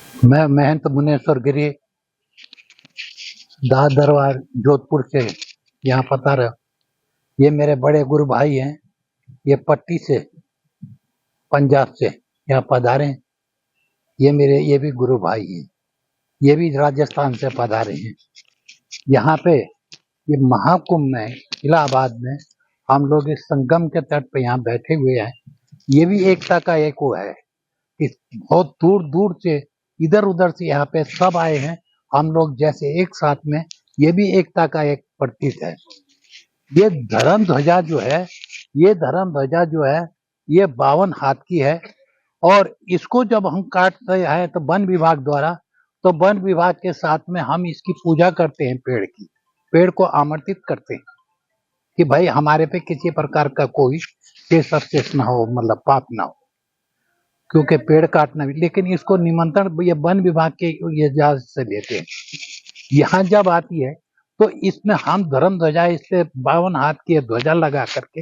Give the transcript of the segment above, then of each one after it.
मैं महंत मुनेश्वर गिरी दास दरबार जोधपुर से यहाँ पधारा। ये मेरे बड़े गुरु भाई हैं। ये पट्टी से पंजाब से यहाँ पधारे। ये भी गुरु भाई हैं। ये भी राजस्थान से पधारे हैं। यहाँ पे ये महाकुंभ में इलाहाबाद में हम लोग इस संगम के तट पे यहाँ बैठे हुए हैं। ये भी एकता का एक वो है कि बहुत दूर दूर से इधर उधर से यहाँ पे सब आए हैं। हम लोग जैसे एक साथ में, ये भी एकता का एक प्रतीक है। ये धर्म ध्वजा जो है, ये 52 हाथ की है। और इसको जब हम काटते हैं तो वन विभाग द्वारा, तो वन विभाग के साथ में हम इसकी पूजा करते हैं। पेड़ को आमंत्रित करते हैं कि भाई हमारे पे किसी प्रकार का कोई केस अवशेष ना हो, मतलब पाप ना हो, क्योंकि पेड़ काटना भी। लेकिन इसको निमंत्रण ये वन विभाग के ये इजाजत से लेते हैं। यहाँ जब आती है तो इसमें हम धर्म ध्वजा, इससे 52 हाथ की ध्वजा लगा करके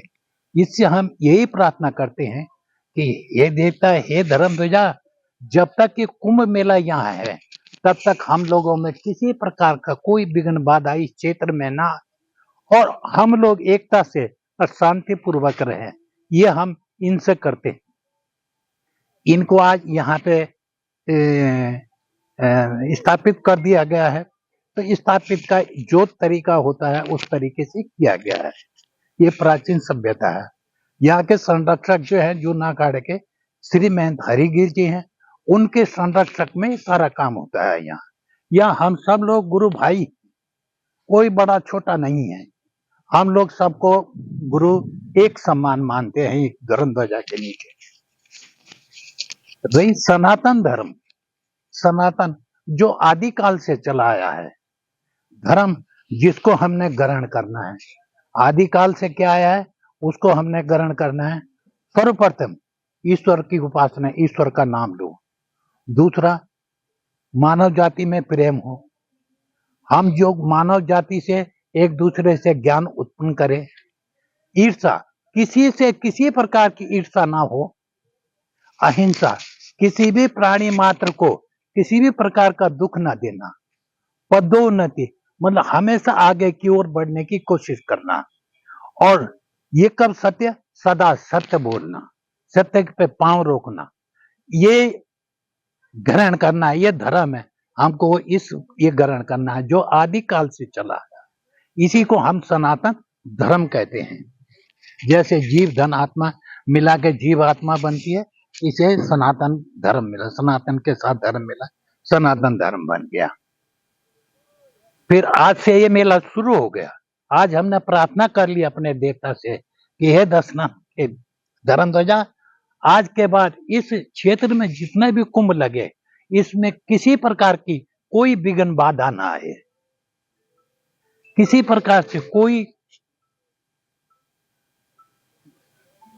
इससे हम यही प्रार्थना करते हैं कि हे देवता, हे धर्म ध्वजा, जब तक ये कुंभ मेला यहाँ है तब तक हम लोगों में किसी प्रकार का कोई विघ्न बाधा इस क्षेत्र में ना, और हम लोग एकता से और शांति पूर्वक रहे। ये हम इनसे करते हैं। इनको आज यहाँ पे स्थापित कर दिया गया है। तो स्थापित का जो तरीका होता है उस तरीके से किया गया है। ये प्राचीन सभ्यता है। यहाँ के संरक्षक जो है जूनागढ़ के श्री महंत हरिगिर जी हैं, उनके संरक्षक में सारा काम होता है। यहाँ हम सब लोग गुरु भाई, कोई बड़ा छोटा नहीं है। हम लोग सबको गुरु एक समान मानते हैं एक धर्म ध्वजा के नीचे। रही सनातन धर्म, सनातन जो आदिकाल से चला आया है धर्म, जिसको हमने ग्रहण करना है। आदिकाल से क्या आया है उसको हमने ग्रहण करना है। सर्वप्रथम ईश्वर की उपासना, ईश्वर का नाम लो। दूसरा, मानव जाति में प्रेम हो। हम जो मानव जाति से एक दूसरे से ज्ञान उत्पन्न करें। ईर्षा, किसी से किसी प्रकार की ईर्षा ना हो। अहिंसा, किसी भी प्राणी मात्र को किसी भी प्रकार का दुख ना देना। पदोन्नति, मतलब हमेशा आगे की ओर बढ़ने की कोशिश करना। और ये कब सत्य, सदा सत्य बोलना, सत्य पे पांव रोकना, ये ग्रहण करना है। ये धर्म है। हमको ये ग्रहण करना है जो आदिकाल से चला है। इसी को हम सनातन धर्म कहते हैं। जैसे जीव धन आत्मा मिला के जीव आत्मा बनती है, इसे सनातन धर्म मिला, सनातन के साथ धर्म मिला, सनातन धर्म बन गया। फिर आज से ये मेला शुरू हो गया। आज हमने प्रार्थना कर ली अपने देवता से कि हे दसना धर्म ध्वजा, आज के बाद इस क्षेत्र में जितने भी कुंभ लगे, इसमें किसी प्रकार की कोई विघ्न बाधा ना आए। किसी प्रकार से कोई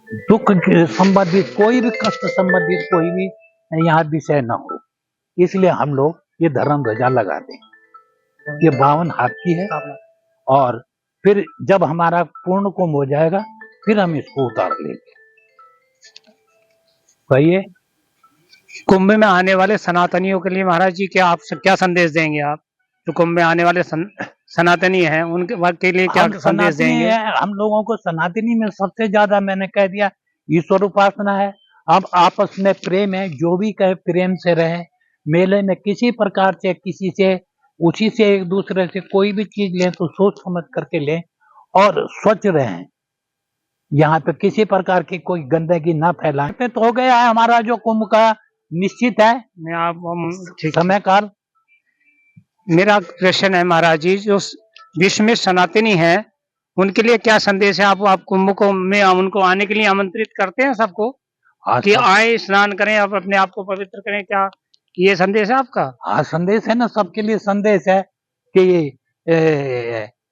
दुख संबंधित, कोई भी कष्ट संबंधित कोई भी यहाँ विषय न हो। इसलिए हम लोग ये धर्म ध्वजा लगाते हैं। ये 52 हाथ की है। और फिर जब हमारा पूर्ण कुंभ हो जाएगा फिर हम इसको उतार लेंगे। कहिए। कुंभ में आने वाले सनातनियों के लिए महाराज जी क्या संदेश देंगे आप? जो कुंभ में आने वाले सनातनी हैं उनके वर्ग के लिए क्या संदेश देंगे? हम लोगों को सनातनी में सबसे ज्यादा मैंने कह दिया ईश्वर उपासना है। अब आपस में प्रेम है, जो भी कहे प्रेम से रहे। मेले में किसी प्रकार से किसी से उसी से एक दूसरे से कोई भी चीज लें तो सोच समझ करके लें और स्वच्छ रहें। यहाँ पे किसी प्रकार की कोई गंदगी ना फैलाए। तो हो गया है हमारा जो कुंभ का निश्चित है मैं आप समय काल। मेरा प्रश्न है महाराज जी, जो विश्व में सनातनी है उनके लिए क्या संदेश है? आप कुंभ को में उनको आने के लिए आमंत्रित करते हैं सबको कि आए, स्नान करें, आप अपने आप को पवित्र करें, क्या ये संदेश है आपका? हाँ, संदेश है ना, सबके लिए संदेश है कि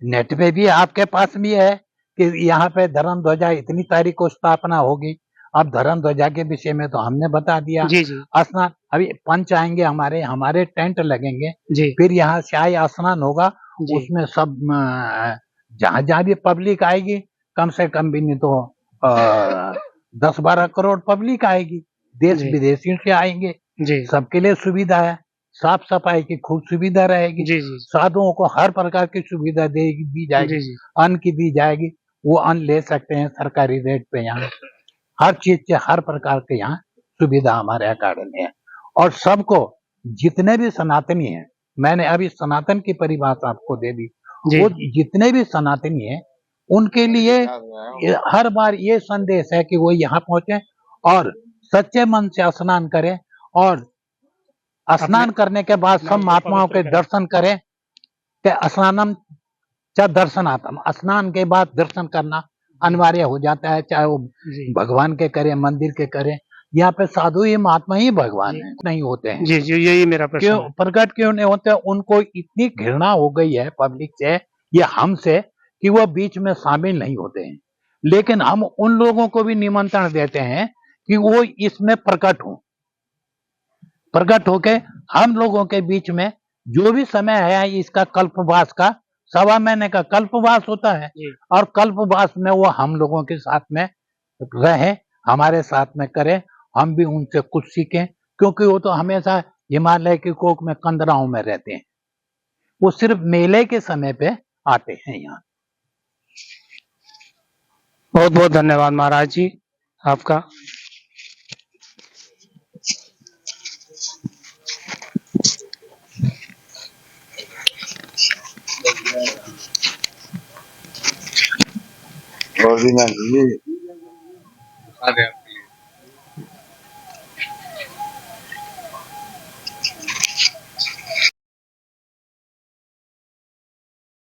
नेट पे भी आपके पास भी है कि यहाँ पे धर्म ध्वजा इतनी तारीख को स्थापना होगी। अब धर्म ध्वजा के विषय में तो हमने बता दिया। जी जी। स्नान, अभी पंच आएंगे, हमारे टेंट लगेंगे जी। फिर यहाँ शाही स्नान होगा, उसमें सब जहाँ भी पब्लिक आएगी, कम से कम भी नहीं तो 10-12 करोड़ पब्लिक आएगी। देश विदेशियों से आएंगे जी। सबके लिए सुविधा है। साफ सफाई की खूब सुविधा रहेगी, जी जी साधुओं को हर प्रकार की सुविधा दी जाएगी, जी जी अन्न की दी जाएगी, वो अन्न ले सकते हैं सरकारी रेट पे। यहाँ हर चीज के हर प्रकार के यहाँ सुविधा हमारे अकादमी है। और सबको, जितने भी सनातनी हैं, मैंने अभी सनातन की परिभाषा आपको दे दी, जी वो जितने भी सनातनी हैं उनके लिए हर बार ये संदेश है कि वो यहाँ पहुंचे और सच्चे मन से स्नान करें, और स्नान करने के बाद सब महात्माओं के दर्शन करें। कि स्नानम च दर्शनार्थम, स्नान के बाद दर्शन करना अनिवार्य हो जाता है, चाहे वो जी भगवान के करें, मंदिर के करें। यहाँ पे साधु ही महात्मा ही भगवान है, नहीं होते हैं। जी जी यही मेरा प्रश्न क्यों है। प्रकट क्यों नहीं होते? उनको इतनी घृणा हो गई है पब्लिक से या हमसे कि वो बीच में शामिल नहीं होते हैं। लेकिन हम उन लोगों को भी निमंत्रण देते हैं कि वो इसमें प्रकट हो, प्रकट होके हम लोगों के बीच में जो भी समय है इसका कल्पवास का, 1.25 महीने का कल्पवास होता है, जी और कल्पवास में वो हम लोगों के साथ में रहे, हमारे साथ में करे, हम भी उनसे कुछ सीखें। क्योंकि वो तो हमेशा हिमालय की कोक में कंदराओं में रहते हैं, वो सिर्फ मेले के समय पे आते हैं यहाँ। बहुत बहुत धन्यवाद महाराज जी आपका। और भी ना